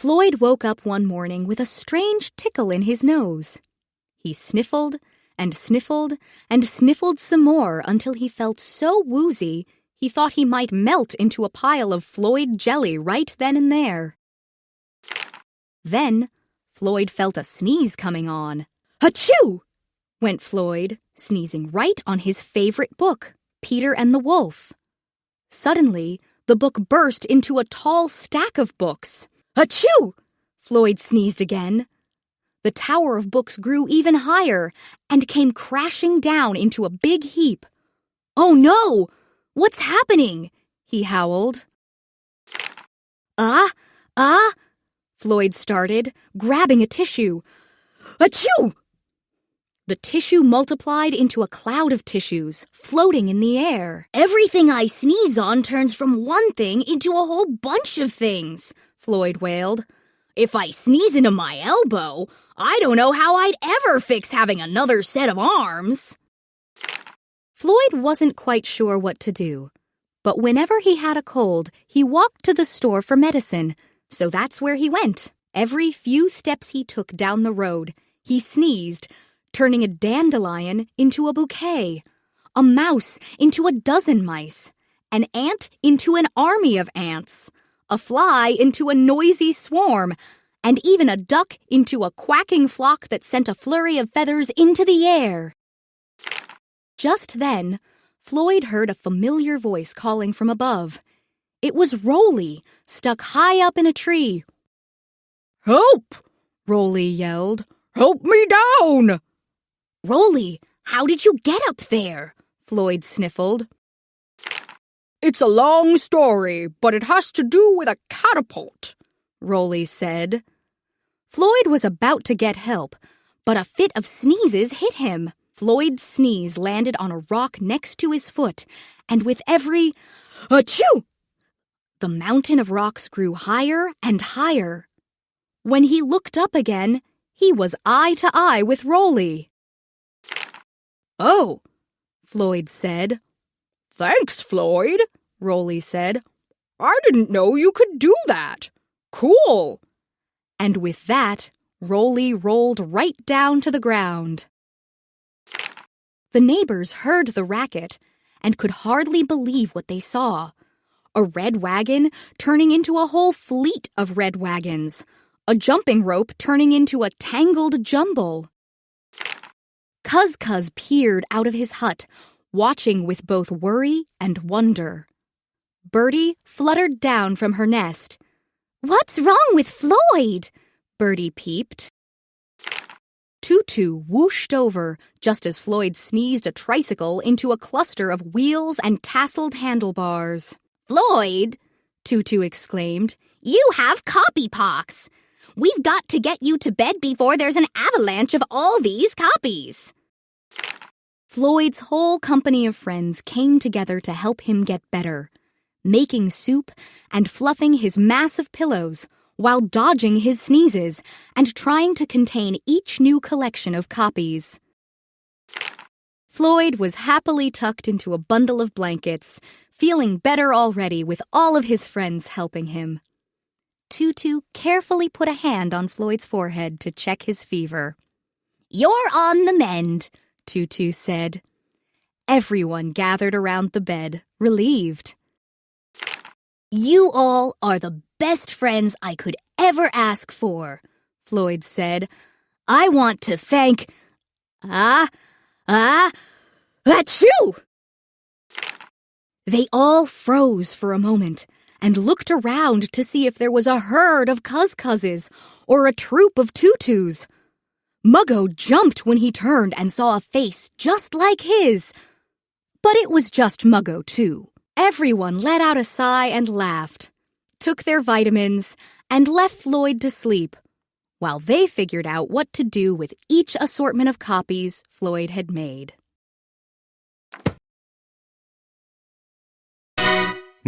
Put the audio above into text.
Floyd woke up one morning with a strange tickle in his nose. He sniffled and sniffled and sniffled some more until he felt so woozy he thought he might melt into a pile of Floyd jelly right then and there. Then Floyd felt a sneeze coming on. "Achoo!" went Floyd, sneezing right on his favorite book, Peter and the Wolf. Suddenly, the book burst into a tall stack of books. "Achoo!" Floyd sneezed again. The tower of books grew even higher and came crashing down into a big heap. "Oh no! What's happening?" he howled. Floyd started, grabbing a tissue. "Achoo!" The tissue multiplied into a cloud of tissues, floating in the air. "Everything I sneeze on turns from one thing into a whole bunch of things," Floyd wailed. "If I sneeze into my elbow, I don't know how I'd ever fix having another set of arms." Floyd wasn't quite sure what to do, but whenever he had a cold, he walked to the store for medicine, so that's where he went. Every few steps he took down the road, he sneezed, turning a dandelion into a bouquet, a mouse into a dozen mice, an ant into an army of ants, a fly into a noisy swarm, and even a duck into a quacking flock that sent a flurry of feathers into the air. Just then, Floyd heard a familiar voice calling from above. It was Rolly, stuck high up in a tree. "Help!" Rolly yelled. "Help me down!" "Rolly, how did you get up there?" Floyd sniffled. "It's a long story, but it has to do with a catapult," Rolly said. Floyd was about to get help, but a fit of sneezes hit him. Floyd's sneeze landed on a rock next to his foot, and with every "achoo!" the mountain of rocks grew higher and higher. When he looked up again, he was eye to eye with Rolly. "Oh," Floyd said. "Thanks, Floyd," Rolly said. "I didn't know you could do that. Cool." And with that, Rolly rolled right down to the ground. The neighbors heard the racket and could hardly believe what they saw. A red wagon turning into a whole fleet of red wagons. A jumping rope turning into a tangled jumble. Cuz peered out of his hut, watching with both worry and wonder. Birdie fluttered down from her nest. "What's wrong with Floyd?" Birdie peeped. Tutu whooshed over just as Floyd sneezed a tricycle into a cluster of wheels and tasseled handlebars. "Floyd," Tutu exclaimed, "you have copypox. We've got to get you to bed before there's an avalanche of all these copies." Floyd's whole company of friends came together to help him get better, making soup and fluffing his massive pillows while dodging his sneezes and trying to contain each new collection of copies. Floyd was happily tucked into a bundle of blankets, feeling better already with all of his friends helping him. Tutu carefully put a hand on Floyd's forehead to check his fever. "You're on the mend," Tutu said. Everyone gathered around the bed, relieved. "You all are the best friends I could ever ask for," Floyd said. "I want to thank... achoo!" They all froze for a moment and looked around to see if there was a herd of cuz-cuzes or a troop of tutus. Muggo jumped when he turned and saw a face just like his. But it was just Muggo, too. Everyone let out a sigh and laughed, took their vitamins, and left Floyd to sleep, while they figured out what to do with each assortment of copies Floyd had made.